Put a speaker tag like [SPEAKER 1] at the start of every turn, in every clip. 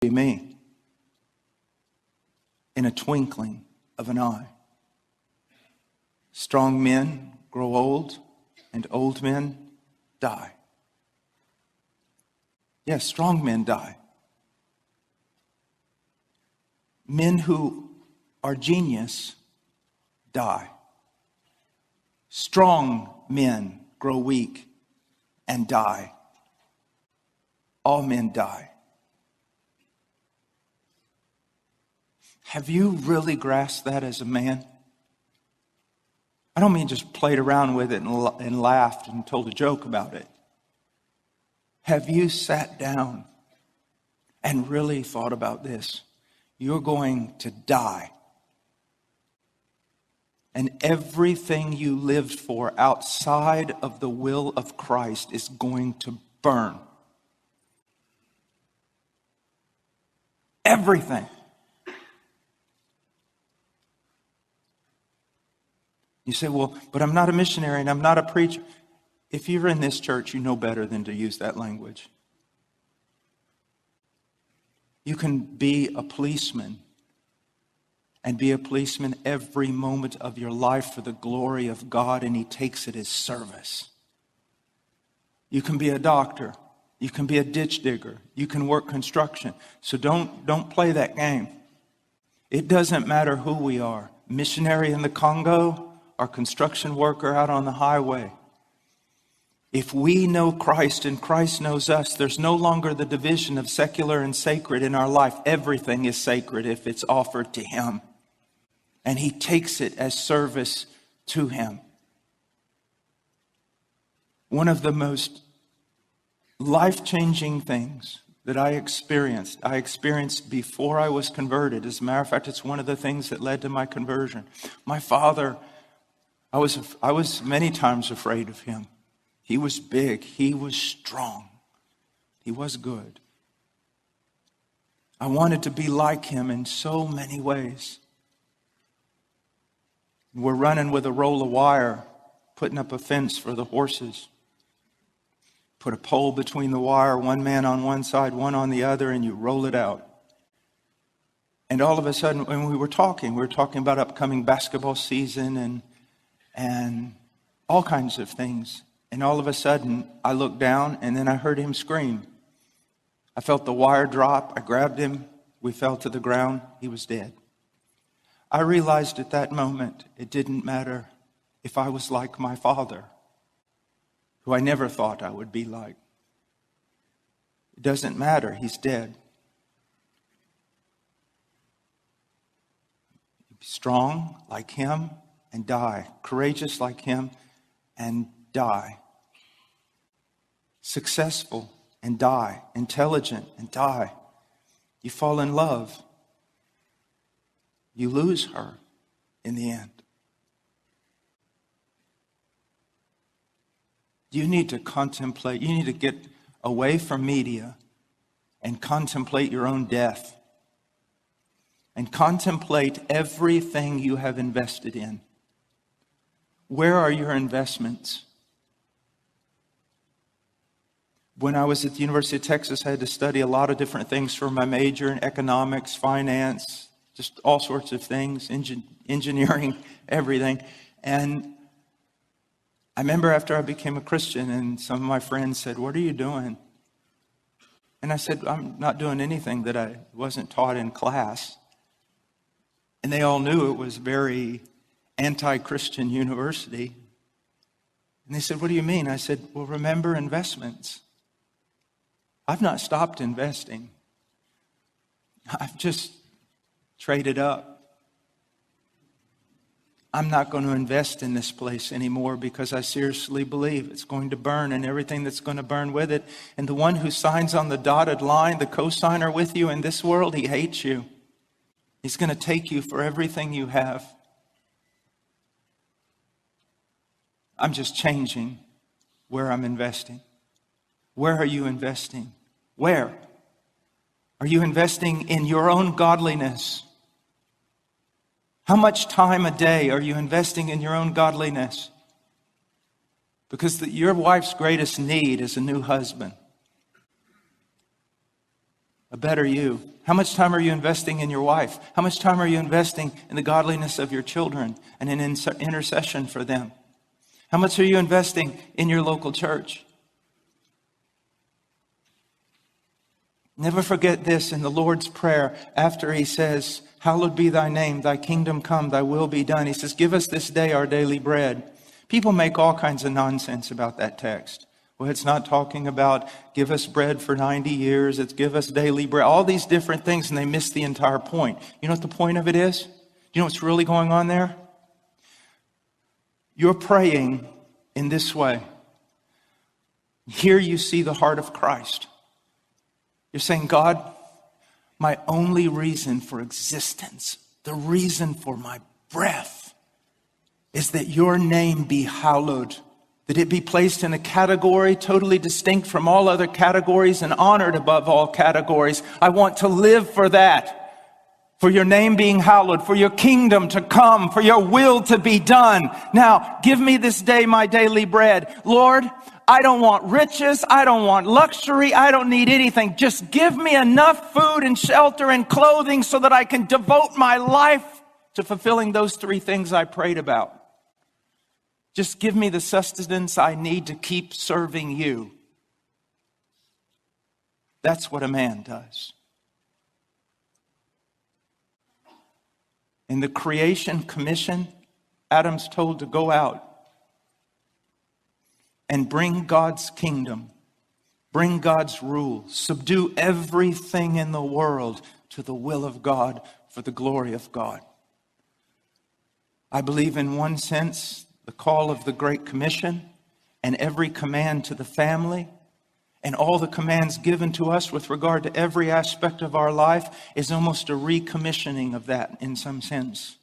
[SPEAKER 1] be me in a twinkling of an eye. Strong men grow old, and old men die. Yes, strong men die. Men who are genius die. Strong men grow weak and die. All men die. Have you really grasped that as a man? I don't mean just played around with it and laughed and told a joke about it. Have you sat down and really thought about this? You're going to die. And everything you lived for outside of the will of Christ is going to burn. Everything. You say, well, but I'm not a missionary and I'm not a preacher. If you're in this church, you know better than to use that language. You can be a policeman and be a policeman every moment of your life for the glory of God, and He takes it as service. You can be a doctor. You can be a ditch digger. You can work construction. So don't play that game. It doesn't matter who we are. Missionary in the Congo or construction worker out on the highway. If we know Christ and Christ knows us, there's no longer the division of secular and sacred in our life. Everything is sacred if it's offered to Him. And He takes it as service to Him. One of the most life-changing things that I experienced before I was converted. As a matter of fact, it's one of the things that led to my conversion. My father, I was many times afraid of him. He was big. He was strong. He was good. I wanted to be like him in so many ways. We're running with a roll of wire, putting up a fence for the horses. Put a pole between the wire, one man on one side, one on the other, and you roll it out. And all of a sudden, when we were talking about upcoming basketball season and all kinds of things. And all of a sudden, I looked down and then I heard him scream. I felt the wire drop. I grabbed him. We fell to the ground. He was dead. I realized at that moment, it didn't matter if I was like my father, who I never thought I would be like. It doesn't matter. He's dead. Be strong like him and die. Courageous like him and die. Successful and die. Intelligent and die. You fall in love. You lose her in the end. You need to contemplate. You need to get away from media and contemplate your own death. And contemplate everything you have invested in. Where are your investments? When I was at the University of Texas, I had to study a lot of different things for my major in economics, finance, just all sorts of things, engineering, everything. And I remember after I became a Christian and some of my friends said, "What are you doing?" And I said, "I'm not doing anything that I wasn't taught in class." And they all knew it was very anti-Christian university. And they said, "What do you mean?" I said, "Well, remember investments. I've not stopped investing. I've just traded up. I'm not going to invest in this place anymore because I seriously believe it's going to burn and everything that's going to burn with it. And the one who signs on the dotted line, the co-signer with you in this world, he hates you. He's going to take you for everything you have." I'm just changing where I'm investing. Where are you investing? Where? Are you investing in your own godliness? How much time a day are you investing in your own godliness? Because your wife's greatest need is a new husband. a better you? How much time are you investing in your wife? How much time are you investing in the godliness of your children and in intercession for them? How much are you investing in your local church? Never forget this in the Lord's Prayer after he says, hallowed be thy name, thy kingdom come, thy will be done. He says, give us this day our daily bread. People make all kinds of nonsense about that text. Well, it's not talking about give us bread for 90 years. It's give us daily bread. All these different things, and they miss the entire point. You know what the point of it is? Do you know what's really going on there? You're praying in this way. Here you see the heart of Christ. You're saying, God, my only reason for existence, the reason for my breath, is that your name be hallowed, that it be placed in a category totally distinct from all other categories and honored above all categories. I want to live for that, for your name being hallowed, for your kingdom to come, for your will to be done. Now, give me this day my daily bread. Lord, I don't want riches. I don't want luxury. I don't need anything. Just give me enough food and shelter and clothing so that I can devote my life to fulfilling those three things I prayed about. Just give me the sustenance I need to keep serving you. That's what a man does. In the creation commission, Adam's told to go out and bring God's kingdom, bring God's rule, subdue everything in the world to the will of God for the glory of God. I believe in one sense, the call of the Great Commission and every command to the family and all the commands given to us with regard to every aspect of our life is almost a recommissioning of that in some sense.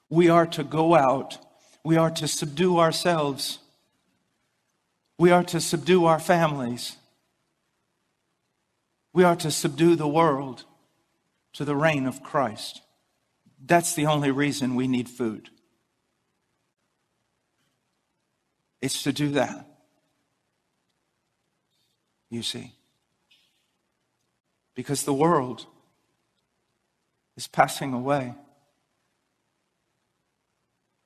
[SPEAKER 1] We are to go out. We are to subdue ourselves. We are to subdue our families. We are to subdue the world to the reign of Christ. That's the only reason we need food. It's to do that. You see. Because the world is passing away.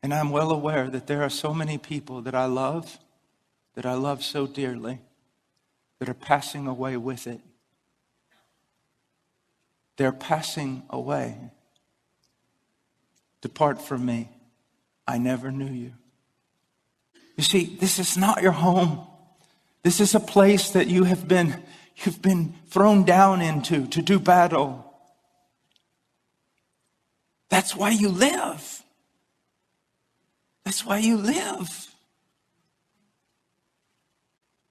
[SPEAKER 1] And I'm well aware that there are so many people that I love so dearly, that are passing away with it. They're passing away. Depart from me. I never knew you. You see, this is not your home. This is a place that you've been thrown down into to do battle. That's why you live. That's why you live.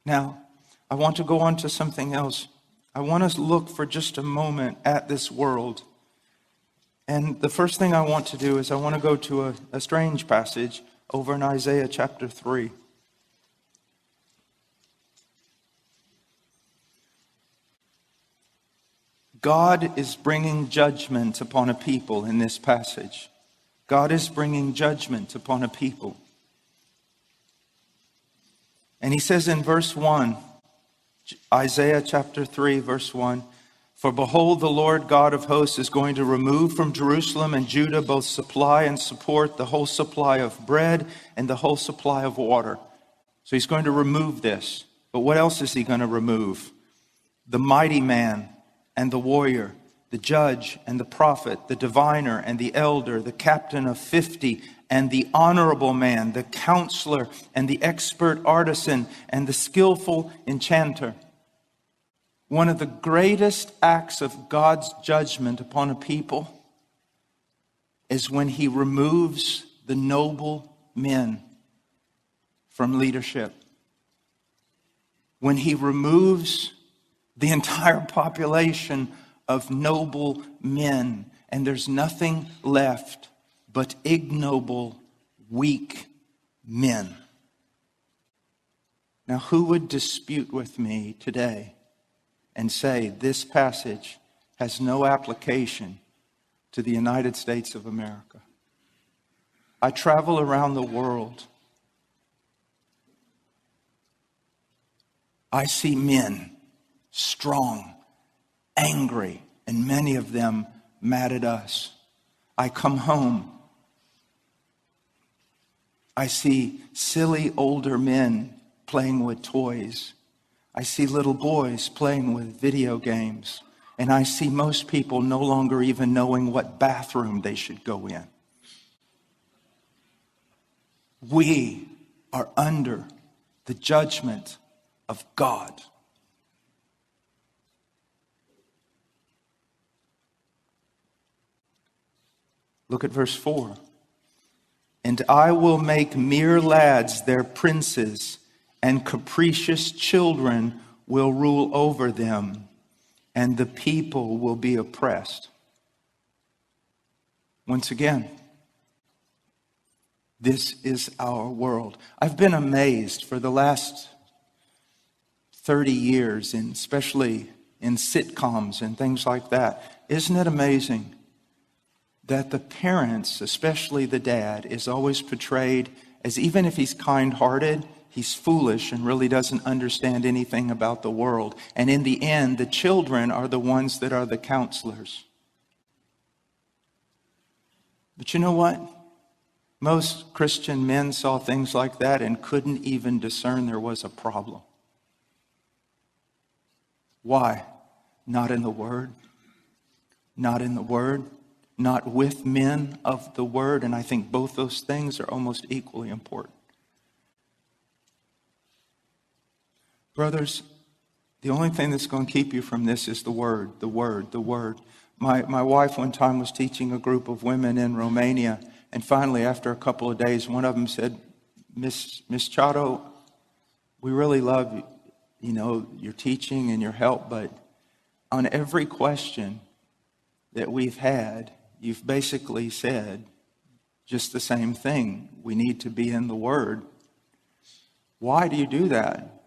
[SPEAKER 1] Now, I want to go on to something else. I want us to look for just a moment at this world. And the first thing I want to do is I want to go to a strange passage over in Isaiah chapter 3. God is bringing judgment upon a people in this passage. God is bringing judgment upon a people. And he says in verse 1, Isaiah chapter 3, verse 1, for behold, the Lord God of hosts is going to remove from Jerusalem and Judah both supply and support, the whole supply of bread and the whole supply of water. So he's going to remove this. But what else is he going to remove? The mighty man and the warrior, the judge and the prophet, the diviner and the elder, the captain of 50, and the honorable man, the counselor and the expert artisan and the skillful enchanter. One of the greatest acts of God's judgment upon a people is when he removes the noble men from leadership. When he removes the entire population of noble men, and there's nothing left but ignoble, weak men. Now, who would dispute with me today and say this passage has no application to the United States of America? I travel around the world. I see men, strong, angry, and many of them mad at us. I come home. I see silly older men playing with toys. I see little boys playing with video games. And I see most people no longer even knowing what bathroom they should go in. We are under the judgment of God. Look at verse 4. And I will make mere lads their princes, and capricious children will rule over them, and the people will be oppressed. Once again, this is our world. I've been amazed for the last 30 years, and especially in sitcoms and things like that. Isn't it amazing that the parents, especially the dad, is always portrayed as, even if he's kind-hearted, he's foolish and really doesn't understand anything about the world. And in the end, the children are the ones that are the counselors. But you know what? Most Christian men saw things like that and couldn't even discern there was a problem. Why? Not in the Word. Not in the Word. Not with men of the Word. And I think both those things are almost equally important. Brothers, the only thing that's going to keep you from this is the Word, the Word, the Word. My wife one time was teaching a group of women in Romania, and finally, after a couple of days, one of them said, Miss Chato, we really love your teaching and your help, but on every question that we've had, you've basically said just the same thing. We need to be in the Word. Why do you do that?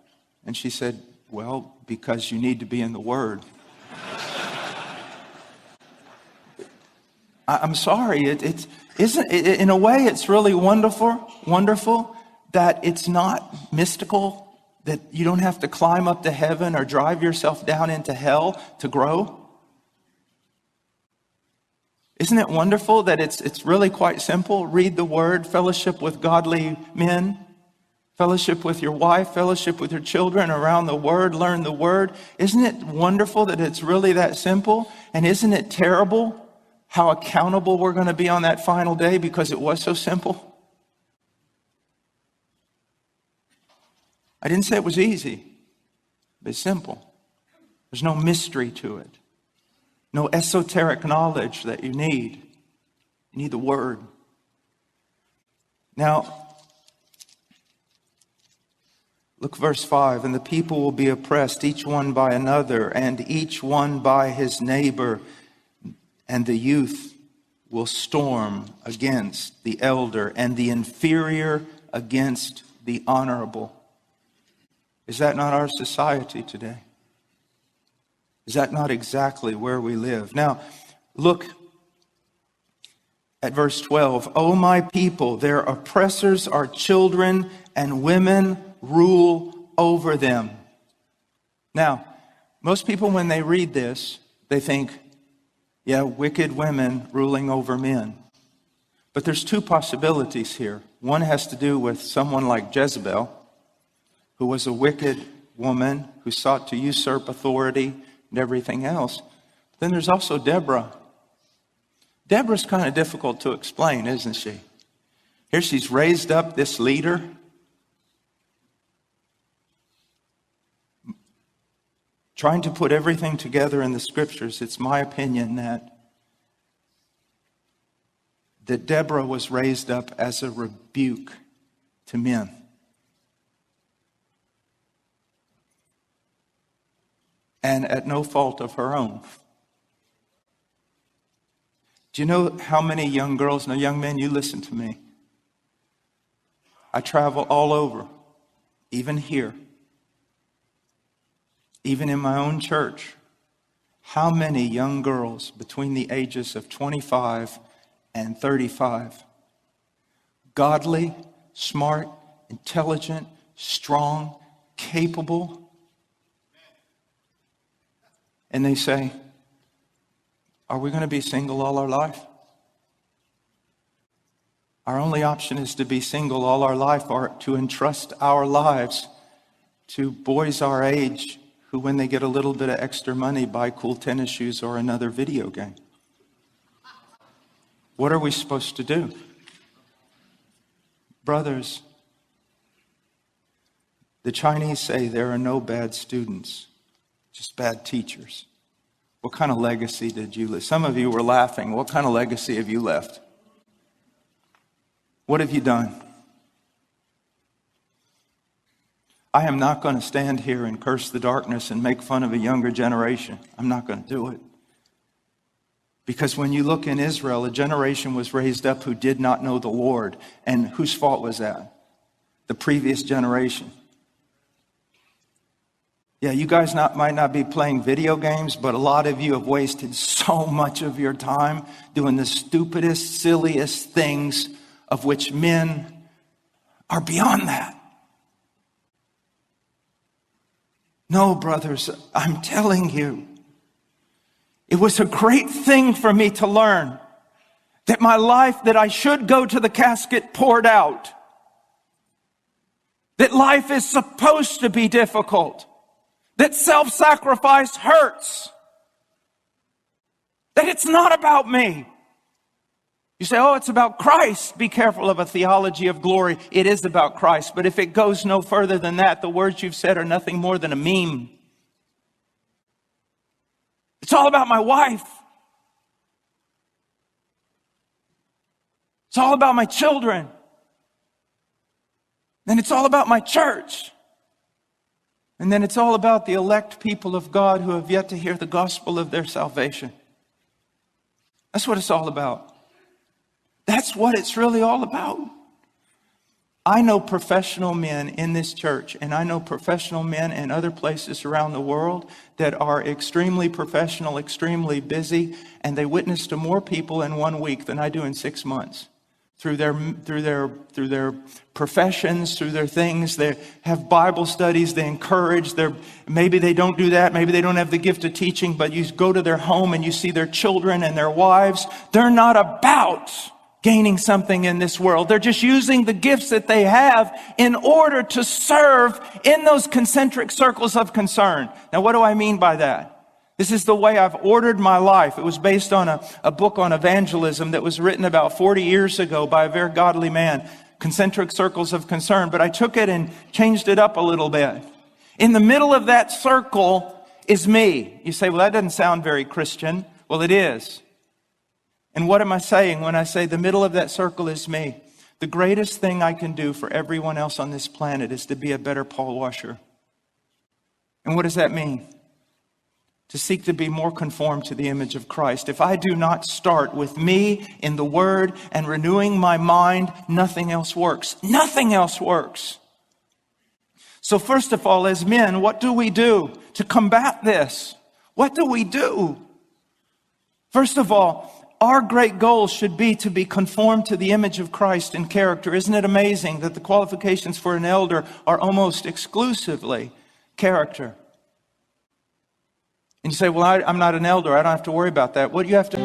[SPEAKER 1] And she said, well, because you need to be in the Word. I'm sorry. In a way, it's really wonderful that it's not mystical, that you don't have to climb up to heaven or drive yourself down into hell to grow. Isn't it wonderful that it's really quite simple? Read the Word, fellowship with godly men, fellowship with your wife, fellowship with your children around the Word, learn the Word. Isn't it wonderful that it's really that simple? And isn't it terrible how accountable we're going to be on that final day because it was so simple? I didn't say it was easy, but it's simple. There's no mystery to it. No esoteric knowledge that you need. You need the Word. Now, look verse 5. And the people will be oppressed, each one by another, and each one by his neighbor. And the youth will storm against the elder, and the inferior against the honorable. Is that not our society today? Is that not exactly where we live? Now, look at verse 12. O my people, their oppressors are children, and women rule over them. Now, most people, when they read this, they think, yeah, wicked women ruling over men. But there's two possibilities here. One has to do with someone like Jezebel, who was a wicked woman who sought to usurp authority and everything else. Then there's also Deborah. Deborah's kind of difficult to explain, isn't she? Here she's raised up this leader. Trying to put everything together in the scriptures, it's my opinion that Deborah was raised up as a rebuke to men. And at no fault of her own. Do you know how many young girls, now young men, you listen to me. I travel all over, even here. Even in my own church, how many young girls between the ages of 25 and 35, godly, smart, intelligent, strong, capable, and they say, are we going to be single all our life? Our only option is to be single all our life, or to entrust our lives to boys our age who, when they get a little bit of extra money, buy cool tennis shoes or another video game. What are we supposed to do? Brothers, the Chinese say there are no bad students, just bad teachers. What kind of legacy did you leave? Some of you were laughing. What kind of legacy have you left? What have you done? I am not going to stand here and curse the darkness and make fun of a younger generation. I'm not going to do it. Because when you look in Israel, a generation was raised up who did not know the Lord. And whose fault was that? The previous generation. Yeah, you guys might not be playing video games, but a lot of you have wasted so much of your time doing the stupidest, silliest things, of which men are beyond that. No, brothers, I'm telling you, it was a great thing for me to learn that my life, that I should go to the casket, poured out. That life is supposed to be difficult. That self-sacrifice hurts. That it's not about me. You say, oh, it's about Christ. Be careful of a theology of glory. It is about Christ. But if it goes no further than that, the words you've said are nothing more than a meme. It's all about my wife. It's all about my children. Then it's all about my church. And then it's all about the elect people of God who have yet to hear the gospel of their salvation. That's what it's all about. That's what it's really all about. I know professional men in this church, and I know professional men in other places around the world that are extremely professional, extremely busy, and they witness to more people in 1 week than I do in 6 months. Through their professions, through their things, they have Bible studies, they encourage. Maybe they don't do that, maybe they don't have the gift of teaching, but you go to their home and you see their children and their wives. They're not about gaining something in this world. They're just using the gifts that they have in order to serve in those concentric circles of concern. Now, what do I mean by that? This is the way I've ordered my life. It was based on a book on evangelism that was written about 40 years ago by a very godly man, Concentric Circles of Concern. But I took it and changed it up a little bit. In the middle of that circle is me. You say, well, that doesn't sound very Christian. Well, it is. And what am I saying when I say the middle of that circle is me? The greatest thing I can do for everyone else on this planet is to be a better Paul Washer. And what does that mean? To seek to be more conformed to the image of Christ. If I do not start with me in the Word and renewing my mind, nothing else works. Nothing else works. So first of all, as men, what do we do to combat this? What do we do? First of all, our great goal should be to be conformed to the image of Christ in character. Isn't it amazing that the qualifications for an elder are almost exclusively character? And you say, well, I'm not an elder. I don't have to worry about that. What do you have to